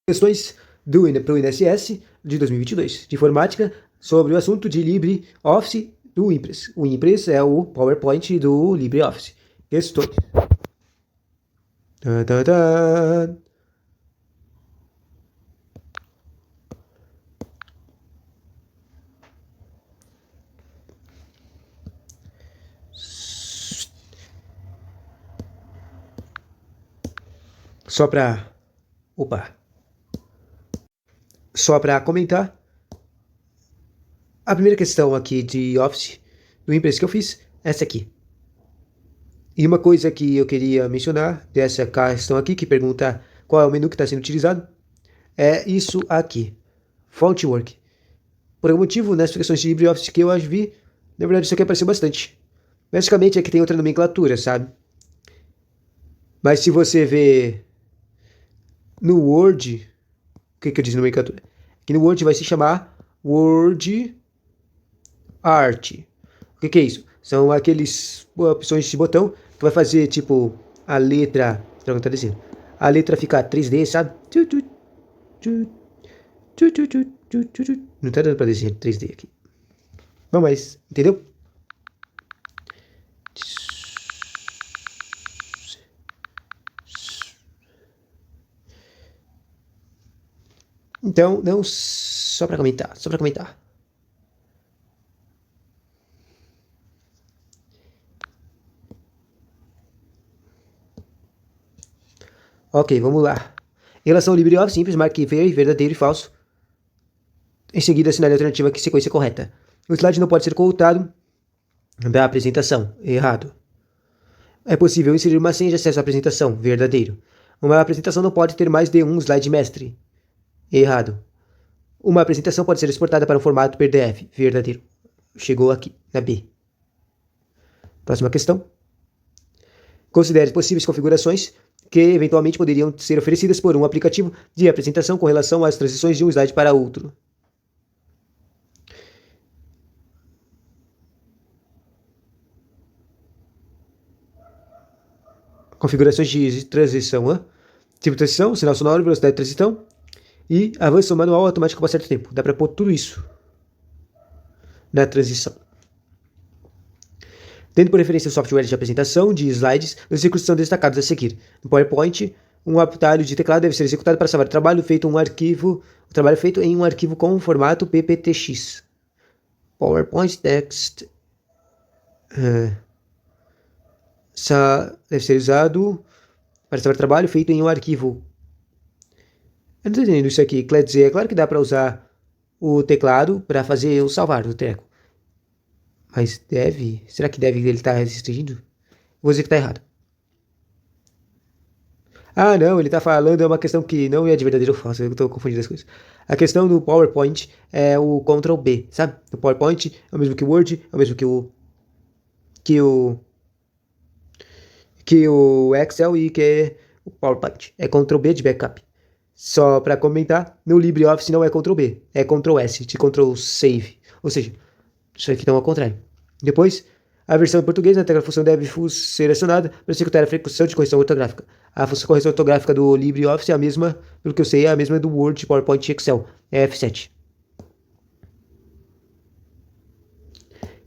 Questões para o INSS de 2022, de informática, sobre o assunto de LibreOffice do Impress. O Impress é o PowerPoint do LibreOffice. Questões. Só para comentar, a primeira questão aqui de Office do Impress que eu fiz, essa aqui. E uma coisa que eu queria mencionar dessa questão aqui, que pergunta qual é o menu que está sendo utilizado, é isso aqui, Fontwork. Por algum motivo, nessas questões de LibreOffice que eu vi, na verdade isso aqui apareceu bastante. Basicamente é que tem outra nomenclatura, sabe? Mas se você vê no Word, o que eu disse nomenclatura? Aqui no Word vai se chamar Word Art. O que é isso? São aqueles opções de botão que vai fazer tipo a letra, não tá dizendo, a letra ficar 3D, sabe? Não tá dando pra desenhar 3D aqui. Não, mas entendeu? Então, não, só pra comentar. Ok, vamos lá. Em relação ao LibreOffice simples, marque verdadeiro e falso. Em seguida, assinale a alternativa que sequência correta. O slide não pode ser ocultado da apresentação. Errado. É possível inserir uma senha de acesso à apresentação. Verdadeiro. Uma apresentação não pode ter mais de um slide mestre. Errado. Uma apresentação pode ser exportada para um formato PDF. Verdadeiro. Chegou aqui, na B. Próxima questão. Considere possíveis configurações que eventualmente poderiam ser oferecidas por um aplicativo de apresentação com relação às transições de um slide para outro. Configurações de transição, tipo de transição, sinal sonoro, velocidade de transição e avanço manual automático por certo tempo. Dá para pôr tudo isso na transição. Tendo por referência o software de apresentação de slides, os recursos são destacados a seguir. No PowerPoint, um atalho de teclado deve ser executado para salvar o trabalho feito em um arquivo com formato PPTX. PowerPoint Text deve ser usado para salvar trabalho feito em um arquivo. Eu não estou entendendo isso aqui. Quer dizer, é claro que dá para usar o teclado para fazer o salvar do treco. Mas deve? Será que deve ele estar restringindo? Vou dizer que está errado. Ah, não, ele está falando, é uma questão que não é de verdadeiro ou falso, eu estou confundindo as coisas. A questão do PowerPoint é o Ctrl B, sabe? O PowerPoint é o mesmo que o Word, é o mesmo que o Excel e que o PowerPoint. É Ctrl B de backup. Só para comentar, no LibreOffice não é Ctrl B, é Ctrl S, de Ctrl Save. Ou seja, isso aqui está ao contrário. Depois, a versão em português, na tecla função deve ser acionada para executar a função de correção ortográfica. A função de correção ortográfica do LibreOffice é a mesma, pelo que eu sei, é a mesma do Word, PowerPoint e Excel. É F7.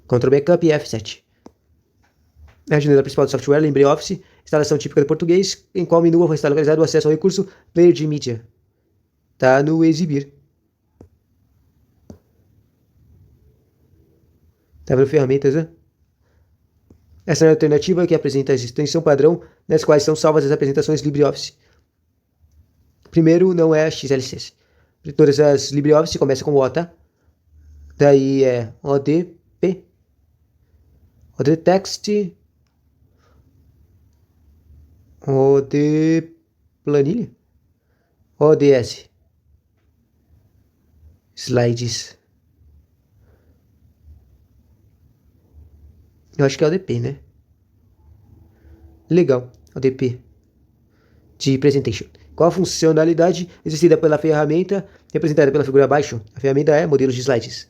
Ctrl Backup e F7. A janela principal do software, LibreOffice, instalação típica do português, em qual menu vai estar localizado o acesso ao recurso Player de mídia. Tá no exibir. Tá vendo ferramentas, né? Essa é a alternativa que apresenta a extensão padrão, nas quais são salvas as apresentações LibreOffice. Primeiro, não é a XLC. Todas as LibreOffice começam com O, tá? Daí é ODP, OD Text, OD Planilha, ODS, Slides. Eu acho que é ODP, né? Legal, ODP de Presentation. Qual a funcionalidade exercida pela ferramenta representada pela figura abaixo? A ferramenta é modelos de slides.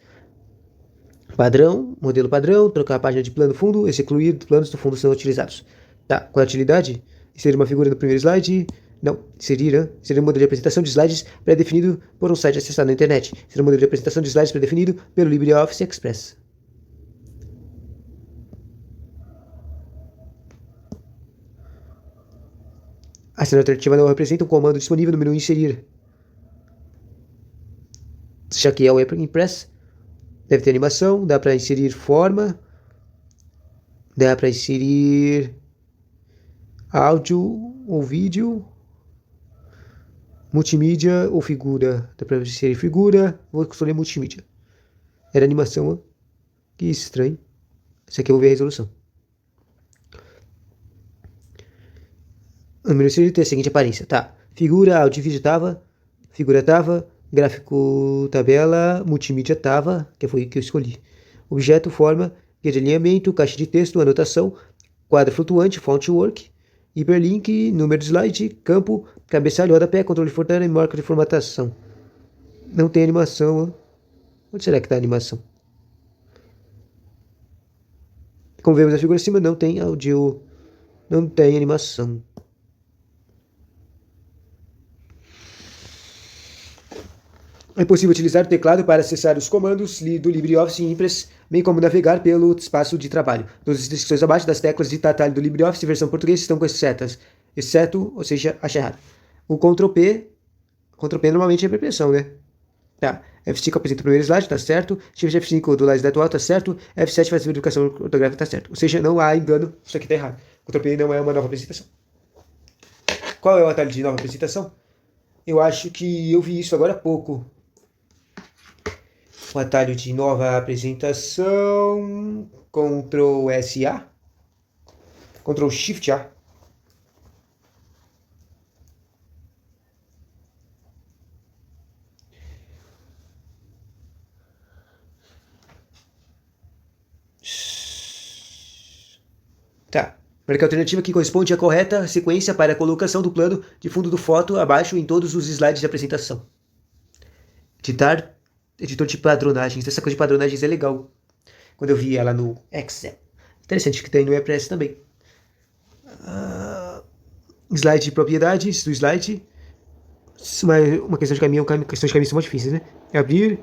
Padrão, modelo padrão, trocar a página de plano fundo, excluir planos do fundo são utilizados. Tá, qual a utilidade? Inserir uma figura no primeiro slide, Não. Inserir, Inserir um modelo de apresentação de slides pré-definido por um site acessado na internet. Inserir um modelo de apresentação de slides pré-definido pelo LibreOffice Express. A cena alternativa não representa um comando disponível no menu inserir. Já que é o Impress, deve ter animação, dá para inserir forma, dá para inserir áudio ou vídeo, multimídia ou figura. Dá para inserir figura, vou escolher multimídia. Era animação, que estranho. Esse aqui eu vou ver a resolução. O menu inserir tem a seguinte aparência, tá? Figura, áudio e vídeo tava, figura tava, gráfico tabela, multimídia tava, que foi o que eu escolhi. Objeto, forma, guia de alinhamento, caixa de texto, anotação, quadro flutuante, fontwork, hiperlink, número de slide, campo, cabeçalho, rodapé, controle fortana e marca de formatação. Não tem animação. Onde será que está a animação? Como vemos na figura acima, não tem áudio, não tem animação. É possível utilizar o teclado para acessar os comandos do LibreOffice Impress, bem como navegar pelo espaço de trabalho. Nas descrições abaixo das teclas de atalho do LibreOffice versão português estão com as setas, exceto, ou seja, achei errado. O Ctrl P normalmente é a impressão, né? Tá. F5 apresenta o primeiro slide, tá certo. Shift F5 do slide atual, tá certo. F7 faz a verificação ortográfica, tá certo. Ou seja, não há engano, isso aqui tá errado. Ctrl P não é uma nova apresentação. Qual é o atalho de nova apresentação? Eu acho que eu vi isso agora há pouco. O atalho de nova apresentação, Ctrl S A, Ctrl Shift A. Tá. Marca alternativa que corresponde à correta sequência para a colocação do plano de fundo do foto abaixo em todos os slides de apresentação. Editor de padronagens. Essa coisa de padronagens é legal. Quando eu vi ela no Excel. Interessante que tem no WordPress também. Slide de propriedades do slide. Uma questão de caminho, questões de caminho são mais difíceis, né? Abrir.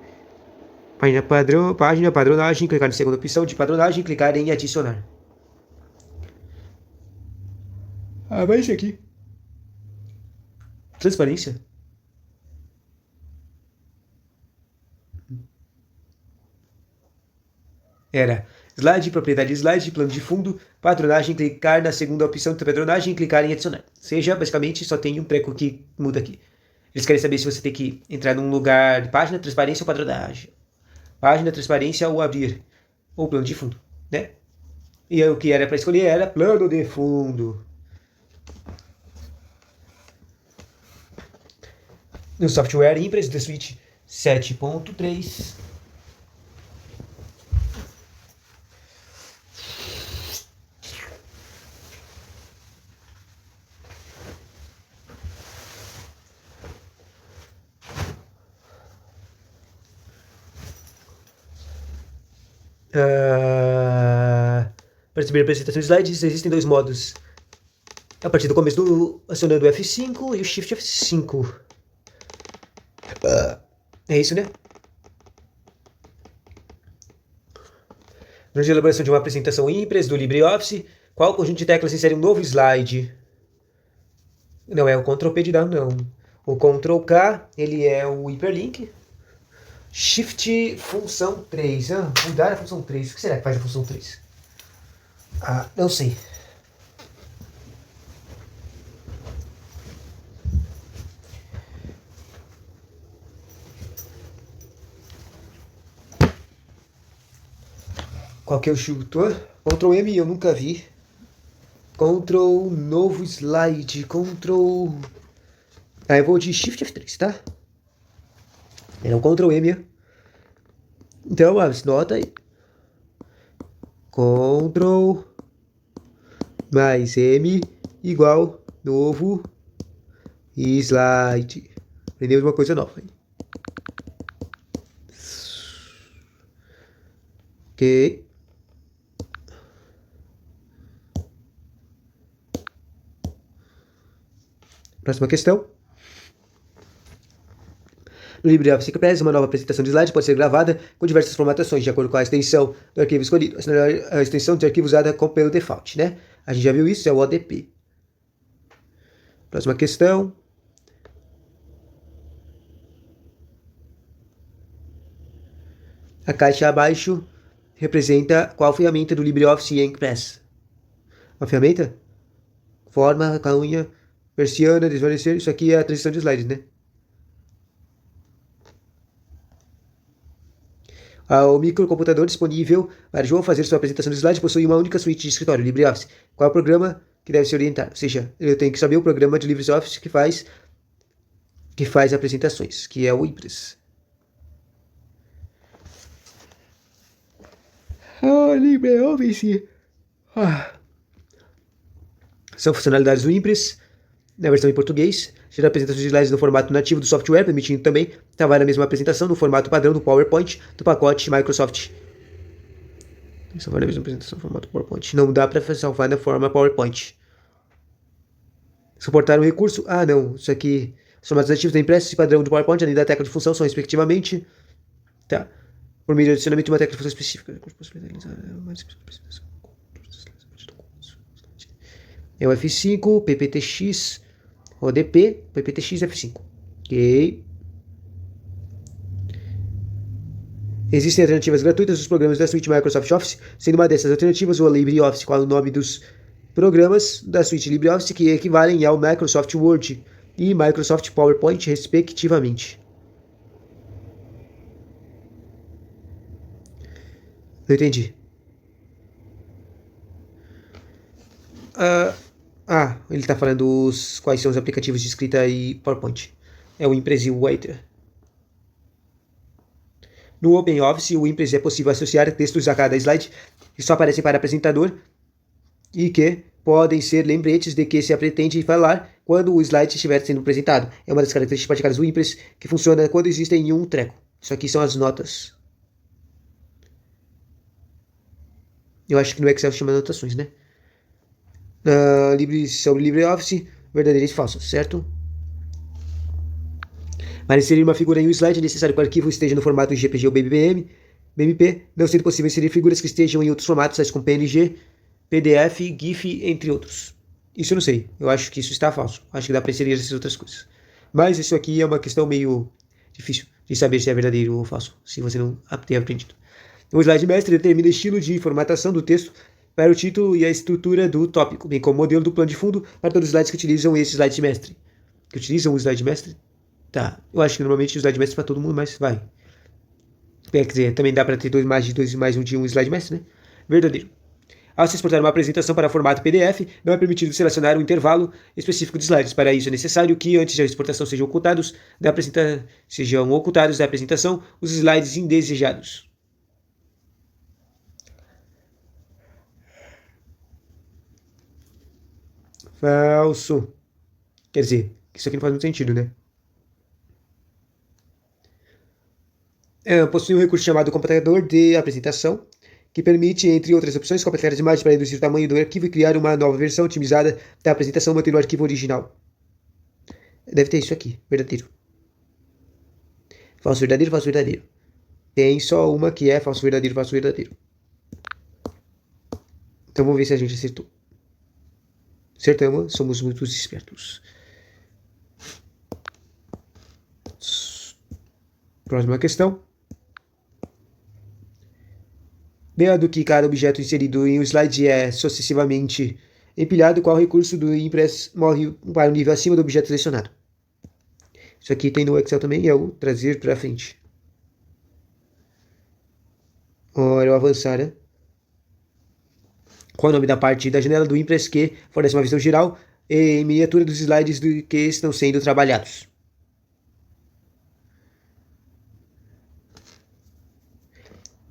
Página padronagem. Clicar na segunda opção de padronagem. Clicar em adicionar. Vai esse aqui. Transparência. Era slide, propriedade de slide, plano de fundo, padronagem, clicar na segunda opção de padronagem e clicar em adicionar. Seja, basicamente, só tem um treco que muda aqui. Eles querem saber se você tem que entrar num lugar de página, transparência ou padronagem. Página, transparência ou abrir. Ou plano de fundo, né? E o que era para escolher era plano de fundo. No software Impress da Suite 7.3. Para subir a apresentação de slides, existem dois modos. A partir do começo acionando o F5 e o Shift F5. É isso, né? Durante a elaboração de uma apresentação Impress do LibreOffice, qual conjunto de teclas insere um novo slide? Não é o Ctrl P de dar, não. O Ctrl K, ele é o hiperlink. Shift função 3. Mudar a função 3. O que será que faz a função 3? Não sei. Qual que é o chutor? Ctrl M eu nunca vi. Ctrl novo slide. Ctrl... eu vou de Shift F3, tá? É um Ctrl M. Então, nota aí. Ctrl mais M igual novo slide. Aprendemos uma coisa nova. Ok. Próxima questão. No LibreOffice Express, uma nova apresentação de slides pode ser gravada com diversas formatações, de acordo com a extensão do arquivo escolhido. A extensão de arquivo usada pelo default, né? A gente já viu isso, é o ODP. Próxima questão. A caixa abaixo representa qual ferramenta do LibreOffice Express? Uma ferramenta? Forma, calunha, persiana, desvanecer. Isso aqui é a transição de slides, né? O microcomputador disponível para João fazer sua apresentação de slides possui uma única suíte de escritório, LibreOffice. Qual é o programa que deve se orientar? Ou seja, eu tenho que saber o programa de LibreOffice que faz apresentações, que é o Impress. LibreOffice. São funcionalidades do Impress, na versão em português. Gera apresentações de slides no formato nativo do software, permitindo também trabalhar a mesma apresentação no formato padrão do PowerPoint do pacote Microsoft. Salvar a mesma apresentação no formato PowerPoint. Não dá para salvar na forma PowerPoint. Suportar um recurso? Não. Isso aqui. Os formatos nativos da impressa e padrão do PowerPoint, além da tecla de função, são respectivamente. Tá. Por meio de adicionamento de uma tecla de função específica. É o F5, PPTX, ODP, PPTX, F5. Ok. Existem alternativas gratuitas dos programas da suíte Microsoft Office, sendo uma dessas alternativas o LibreOffice, qual é o nome dos programas da suíte LibreOffice que equivalem ao Microsoft Word e Microsoft PowerPoint, respectivamente. Não entendi. Ele está falando quais são os aplicativos de escrita e PowerPoint. É o Impress e o Writer. No OpenOffice, o Impress é possível associar textos a cada slide que só aparecem para apresentador e que podem ser lembretes de que se pretende falar quando o slide estiver sendo apresentado. É uma das características particulares do Impress que funciona quando existem em um treco. Isso aqui são as notas. Eu acho que no Excel se chama anotações, né? Sobre LibreOffice, verdadeiros e falsos, certo? Para inserir uma figura em um slide é necessário que o arquivo esteja no formato JPG ou BMP, não sendo possível inserir figuras que estejam em outros formatos, tais como PNG, PDF, GIF, entre outros. Isso eu não sei, eu acho que isso está falso. Acho que dá para inserir essas outras coisas. Mas isso aqui é uma questão meio difícil de saber se é verdadeiro ou falso, se você não ter aprendido. O slide mestre determina o estilo de formatação do texto para o título e a estrutura do tópico, bem como o modelo do plano de fundo para todos os slides que utilizam esse slide mestre. Que utilizam o slide mestre? Tá, eu acho que normalmente o slide mestre é para todo mundo, mas vai. Quer dizer, também dá para ter dois mais um de um slide mestre, né? Verdadeiro. Ao se exportar uma apresentação para formato PDF, não é permitido selecionar um intervalo específico de slides. Para isso é necessário que, antes da exportação, sejam ocultados da apresentação os slides indesejados. Falso. Quer dizer, isso aqui não faz muito sentido, né? Possui um recurso chamado computador de apresentação, que permite, entre outras opções, completar as imagens para reduzir o tamanho do arquivo e criar uma nova versão otimizada da apresentação, mantendo o arquivo original. Deve ter isso aqui, verdadeiro. Falso, verdadeiro, falso, verdadeiro. Tem só uma que é falso, verdadeiro, falso, verdadeiro. Então vamos ver se a gente acertou. Acertamos, somos muito espertos. Próxima questão. Dado que cada objeto inserido em um slide é sucessivamente empilhado, qual recurso do Impress morre para o nível acima do objeto selecionado? Isso aqui tem no Excel também, é o trazer para frente. Ora, o avançar, né? Qual é o nome da parte da janela do Impress que fornece uma visão geral e miniatura dos slides que estão sendo trabalhados?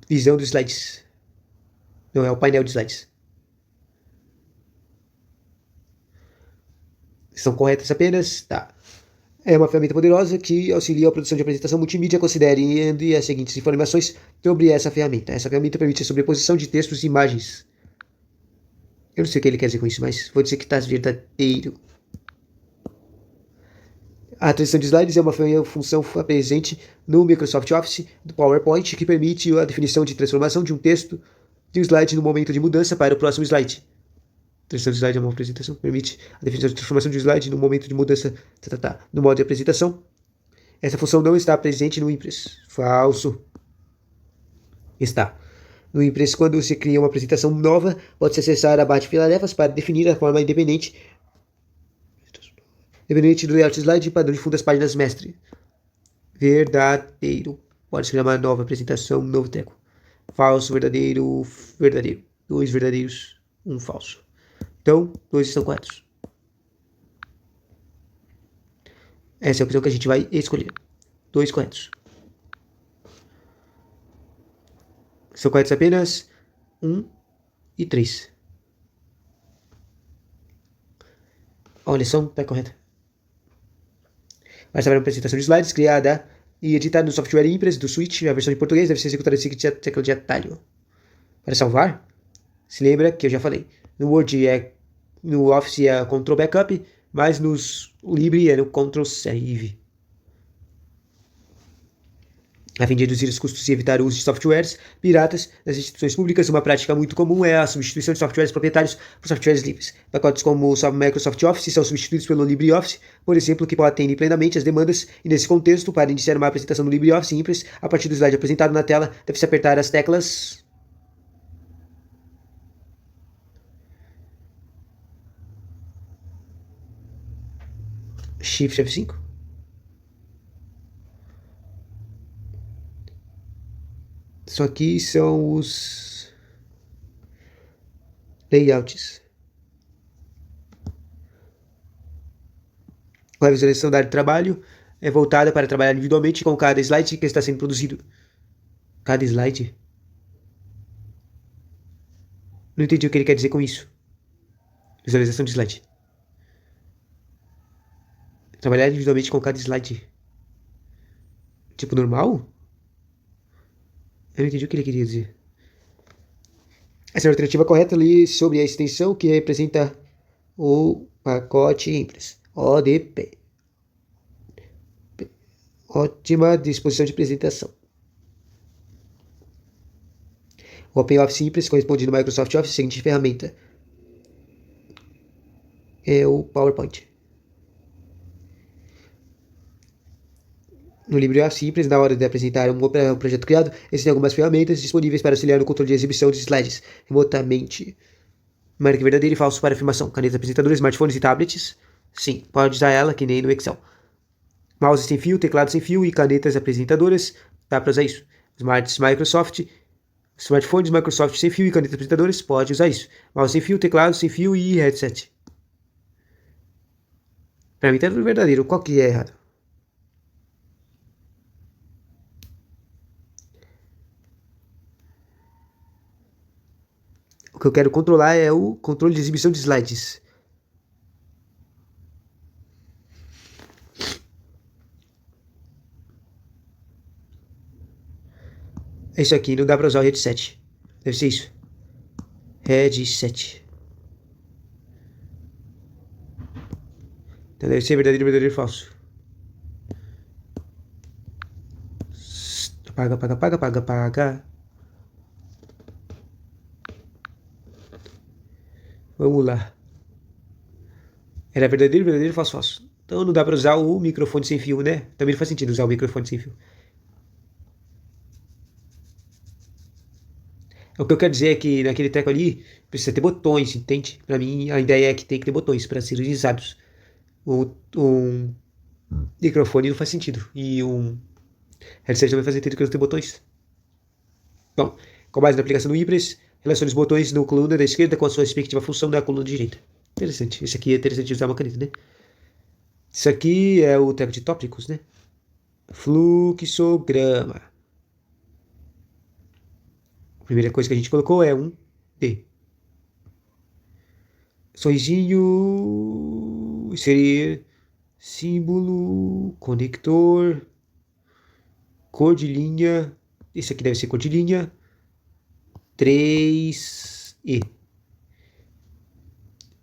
Visão dos slides. Não, é o painel de slides. Estão corretas apenas? Tá. É uma ferramenta poderosa que auxilia a produção de apresentação multimídia. Considere as seguintes informações sobre essa ferramenta. Essa ferramenta permite a sobreposição de textos e imagens. Eu não sei o que ele quer dizer com isso, mas vou dizer que está verdadeiro. A transição de slides é uma função presente no Microsoft Office do PowerPoint que permite a definição de transformação de um texto de um slide no momento de mudança para o próximo slide. A transição de slide é uma apresentação que permite a definição de transformação de um slide no momento de mudança no modo de apresentação. Essa função não está presente no Impress. Falso. Está. No Impress, quando você cria uma apresentação nova, pode-se acessar a barra de tarefas para definir a forma independente do layout slide e padrão de fundo das páginas mestre. Verdadeiro. Pode-se criar uma nova apresentação, um novo teco. Falso, verdadeiro, verdadeiro. 2 verdadeiros, 1 falso. Então, 2 estão corretos. Essa é a opção que a gente vai escolher. 2 corretos. São corretos apenas 1 e 3. A lição está correta. Vai saber uma apresentação de slides criada e editada no software Impress do Switch. A versão em português deve ser executada em seguinte tecla de atalho. Para salvar, se lembra que eu já falei. No Word no Office é Ctrl Backup, mas nos Libre é no Ctrl Save. A fim de reduzir os custos e evitar o uso de softwares piratas nas instituições públicas, uma prática muito comum é a substituição de softwares proprietários por softwares livres. Pacotes como o Microsoft Office são substituídos pelo LibreOffice, por exemplo, que atendem plenamente às demandas, e nesse contexto, para iniciar uma apresentação no LibreOffice Impress, a partir do slide apresentado na tela, deve-se apertar as teclas Shift F5. Isso aqui são os layouts. A visualização da área de trabalho é voltada para trabalhar individualmente com cada slide que está sendo produzido. Cada slide? Não entendi o que ele quer dizer com isso. Visualização de slide. Trabalhar individualmente com cada slide. Tipo normal? Eu não entendi o que ele queria dizer. Essa é a alternativa correta ali sobre a extensão que representa o pacote Impress. ODP. Ótima disposição de apresentação. O OpenOffice Impress corresponde no Microsoft Office a seguinte ferramenta. É o PowerPoint. No LibreOffice Impress, na hora de apresentar um projeto criado, existem algumas ferramentas disponíveis para auxiliar no controle de exibição de slides remotamente. Marque verdadeiro e falso para afirmação. Canetas apresentadoras, smartphones e tablets. Sim, pode usar ela que nem no Excel. Mouse sem fio, teclado sem fio e canetas apresentadoras. Dá para usar isso. Smartphones Microsoft sem fio e canetas apresentadoras. Pode usar isso. Mouse sem fio, teclado sem fio e headset. Para mim tá tudo verdadeiro. Qual que é errado? O que eu quero controlar é o controle de exibição de slides. É isso aqui, não dá pra usar o headset. Deve ser isso. Headset. Então deve ser verdadeiro, verdadeiro e falso. Apaga. Vamos lá. Era verdadeiro, verdadeiro, falso. Então não dá pra usar o microfone sem fio, né? Também não faz sentido usar o microfone sem fio. O que eu quero dizer é que naquele treco ali precisa ter botões, entende? Pra mim a ideia é que tem que ter botões para serem usados. Um microfone não faz sentido. E um headset também faz sentido que não tem botões. Bom, com base na aplicação do Impress, relacione os botões na coluna da esquerda com a sua respectiva função da coluna direita. Interessante. Esse aqui é interessante usar uma caneta, né? Isso aqui é o treco de tópicos, né? Fluxograma. A primeira coisa que a gente colocou é um D. Sorrisinho. Inserir. Símbolo. Conector. Cor de linha. Esse aqui deve ser cor de linha. 3E.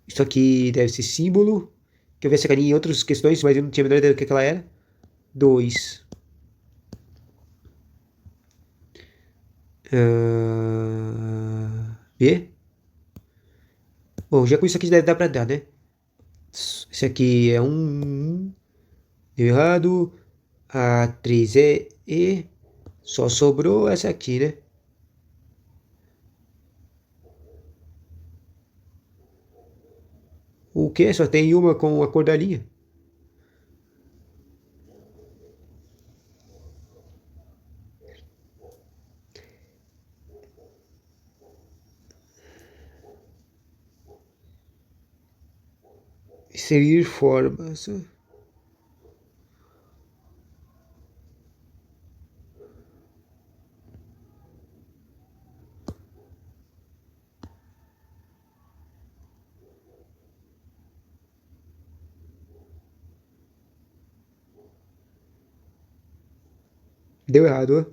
Isso aqui deve ser símbolo. que eu vi essa carinha em outras questões, mas eu não tinha a menor ideia do que ela era. 2. B. Bom, já com isso aqui deve dar pra dar, né? Esse aqui é um. Deu errado. A 3 é E. Só sobrou essa aqui, né? O que? Só tem uma com a cor da linha. Inserir formas. Deu errado, ó.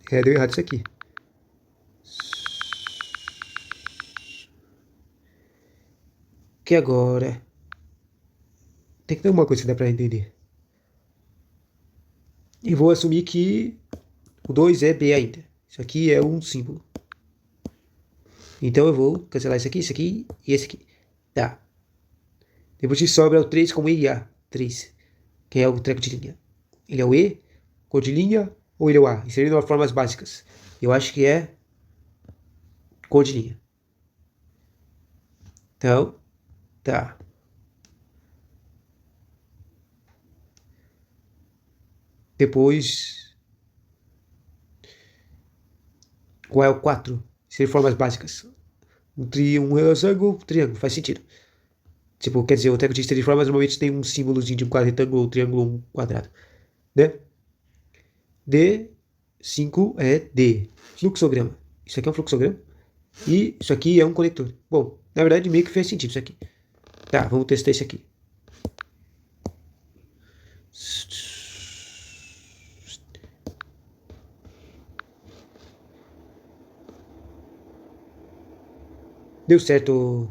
É, deu errado isso aqui. Que agora. Tem que ter alguma coisa que dá pra entender. E vou assumir que o 2 é B ainda. Isso aqui é um símbolo. Então eu vou cancelar isso aqui e esse aqui. Tá. Depois disso sobra o 3 como E e A. 3. Que é o treco de linha. Ele é o E, cor de linha, ou ele é o A? Inserindo as formas básicas. Eu acho que é cor de linha. Então, tá. Depois, qual é o 4? Inserir formas básicas. Um retângulo, triângulo, faz sentido. Tipo, quer dizer, o treco de inserir formas normalmente tem um símbolozinho de um quadro retângulo, um triângulo, um quadrado. Né? D, 5 é D. Fluxograma. Isso aqui é um fluxograma. E isso aqui é um conector. Bom, na verdade meio que fez sentido isso aqui. Tá, vamos testar esse aqui. Deu certo.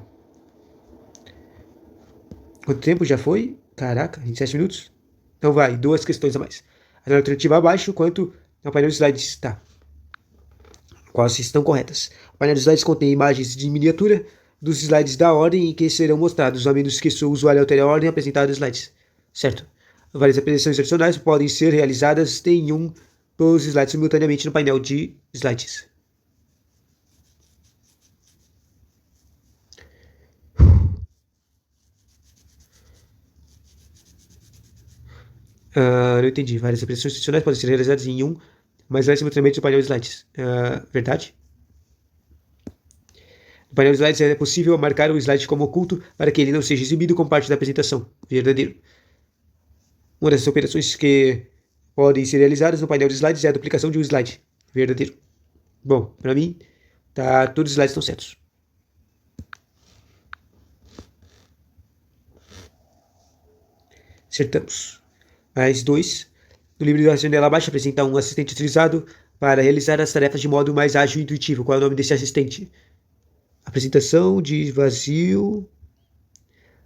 Quanto tempo já foi? Caraca, 27 minutos. Então vai, duas questões a mais. A alternativa abaixo, quanto ao painel de slides está. Quais estão corretas. O painel de slides contém imagens de miniatura dos slides da ordem em que serão mostrados, a menos que o usuário altere a ordem apresentada dos slides. Certo. Várias apresentações adicionais podem ser realizadas em um dos slides simultaneamente no painel de slides. Não entendi. Várias apresentações adicionais podem ser realizadas em um, mas vai simultaneamente no painel de slides. Verdade? No painel de slides é possível marcar o slide como oculto para que ele não seja exibido como parte da apresentação. Verdadeiro. Uma das operações que podem ser realizadas no painel de slides é a duplicação de um slide. Verdadeiro. Bom, para mim, todos os slides estão certos. Acertamos. Mais 2. No livro da janela abaixo apresenta um assistente utilizado para realizar as tarefas de modo mais ágil e intuitivo. Qual é o nome desse assistente? Apresentação de vazio.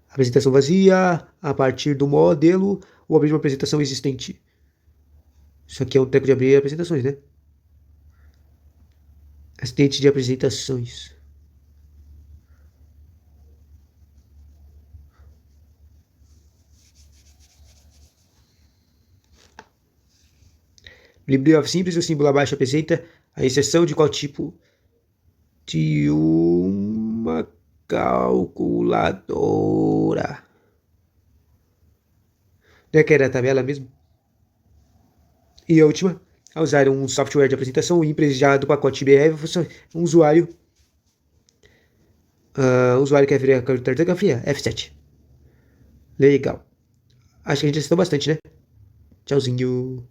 Apresentação vazia a partir do modelo ou abrir uma apresentação existente. Isso aqui é um treco de abrir apresentações, né? Assistente de apresentações. No LibreOffice simples, o símbolo abaixo apresenta a inserção de qual tipo? De uma calculadora. Não é que era a tabela mesmo? E a última, ao usar um software de apresentação, o IMPRES já do pacote BR, um usuário quer ver a cartografia? F7. Legal. Acho que a gente acertou bastante, né? Tchauzinho.